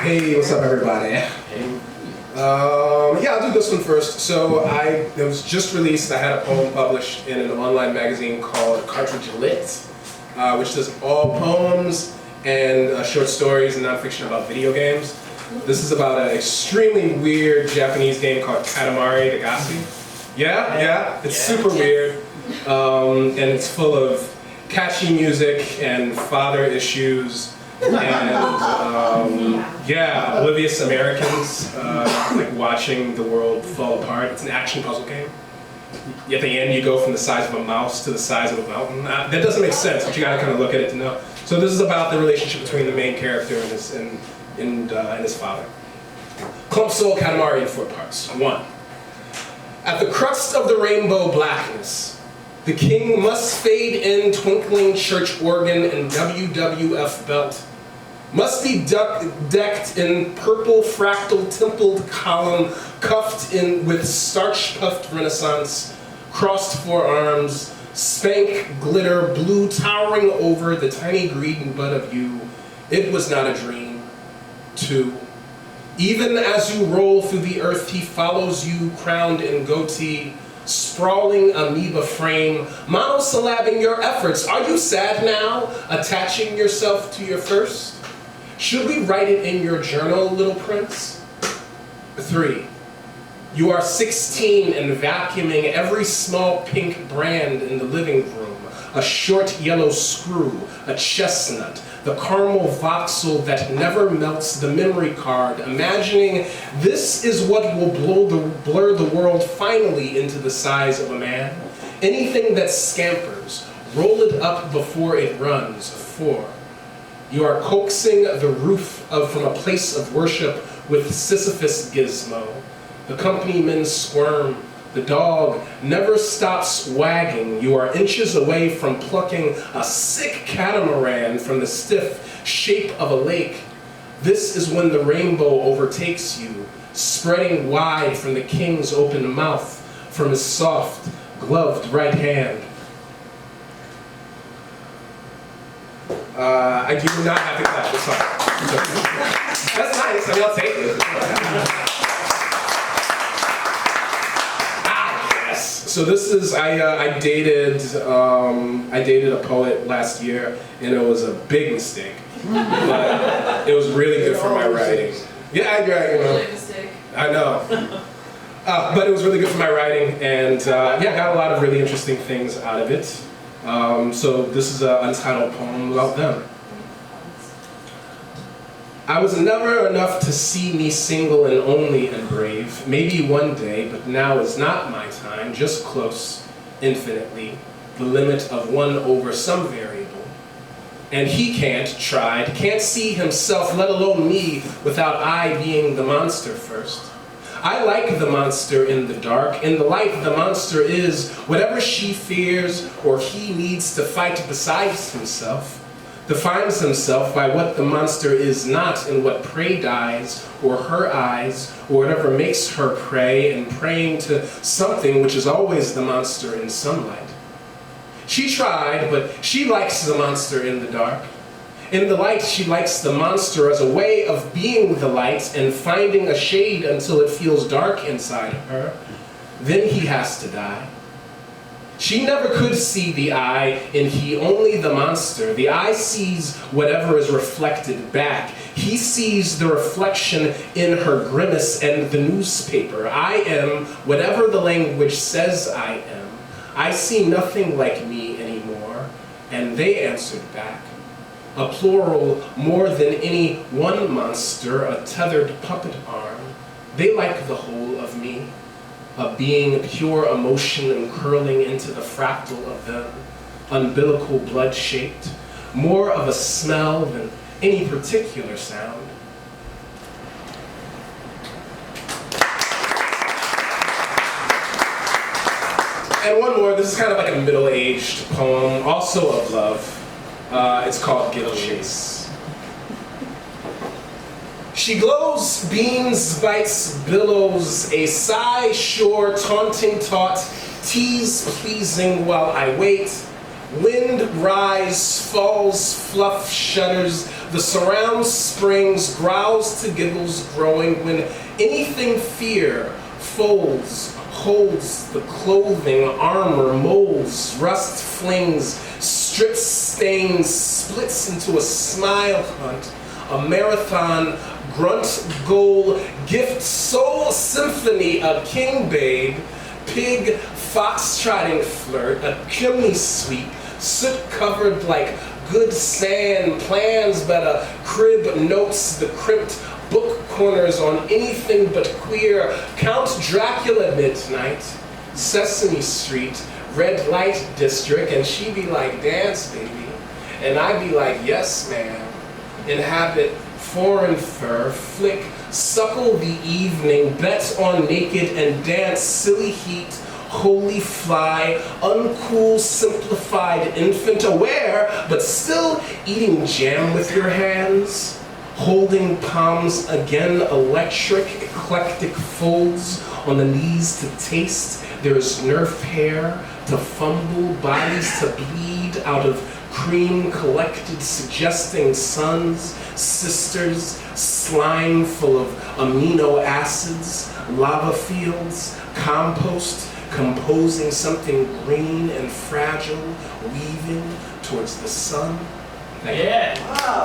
Hey, what's up, everybody? Hey. Yeah, I'll do this one first. So it was just released. I had a poem published in an online magazine called Cartridge Lit, which does all poems and short stories and nonfiction about video games. This is about an extremely weird Japanese game called Katamari Damacy. Yeah, it's super weird, and it's full of catchy music and father issues. And oblivious Americans like watching the world fall apart. It's an action puzzle game. At the end, you go from the size of a mouse to the size of a mountain. That doesn't make sense, but you gotta kind of look at it to know. So this is about the relationship between the main character and his father. Clump Soul Katamari in 4 parts. 1. At the crust of the rainbow blackness, the king must fade in twinkling church organ and WWF belt. Must be decked in purple fractal templed column, cuffed in with starch-puffed renaissance, crossed forearms, spank glitter, blue towering over the tiny green bud of you. It was not a dream. 2. Even as you roll through the earth, he follows you, crowned in goatee, sprawling amoeba frame, monosyllabbing your efforts. Are you sad now, attaching yourself to your first? Should we write it in your journal, little prince? 3. You are 16 and vacuuming every small pink brand in the living room. A short yellow screw, a chestnut, the caramel voxel that never melts the memory card, imagining this is what will blur the world finally into the size of a man. Anything that scampers, roll it up before it runs. 4. You are coaxing the roof from a place of worship with Sisyphus gizmo. The company men squirm. The dog never stops wagging. You are inches away from plucking a sick catamaran from the stiff shape of a lake. This is when the rainbow overtakes you, spreading wide from the king's open mouth, from his soft, gloved right hand. I do not have to clap this song. That's nice. I mean, I'll take it. So this is, I dated a poet last year, and it was a big mistake, but it was really good for my writing. I know. But it was really good for my writing, and I got a lot of really interesting things out of it. So this is an untitled poem about them. I was never enough to see me single and only and brave. Maybe one day, but now is not my time, just close, infinitely, the limit of 1 over some variable. And he can't see himself, let alone me, without I being the monster first. I like the monster in the dark. In the light, the monster is whatever she fears or he needs to fight besides himself. Defines himself by what the monster is not and what prey dies, or her eyes, or whatever makes her prey, and praying to something which is always the monster in sunlight. She tried, but she likes the monster in the dark. In the light, she likes the monster as a way of being the light and finding a shade until it feels dark inside her. Then he has to die. She never could see the I in he, only the monster. The I sees whatever is reflected back. He sees the reflection in her grimace and the newspaper. I am whatever the language says I am. I see nothing like me anymore. And they answered back. A plural more than any one monster, a tethered puppet arm. They like the whole of me. A being pure emotion and curling into the fractal of them, umbilical blood-shaped, more of a smell than any particular sound. And one more, this is kind of like a middle-aged poem, also of love. It's called Guilt Chase. She glows, beams, bites, billows, a sigh, sure, taunting, taut, tease, pleasing while I wait. Wind rise, falls, fluff, shudders, The surround springs, growls to giggles growing when anything fear folds, holds the clothing, armor, molds, rust flings, strips, stains, splits into a smile hunt, a marathon, grunt, goal, gift, soul, symphony, a king babe, pig, fox-trotting flirt, a chimney sweep, soot-covered like good sand, plans but a crib, notes, the crimped book corners on anything but queer, Count Dracula midnight, Sesame Street, red light district, and she'd be like, dance, baby. And I'd be like, yes, ma'am. Inhabit foreign fur, flick, suckle the evening, bet on naked and dance, silly heat, holy fly, uncool, simplified infant, aware, but still eating jam with your hands, holding palms again, electric, eclectic folds on the knees to taste. There's nerf hair to fumble, bodies to bleed out of cream collected, suggesting sons, sisters, slime full of amino acids, lava fields, compost, composing something green and fragile, weaving towards the sun. Yeah. Wow.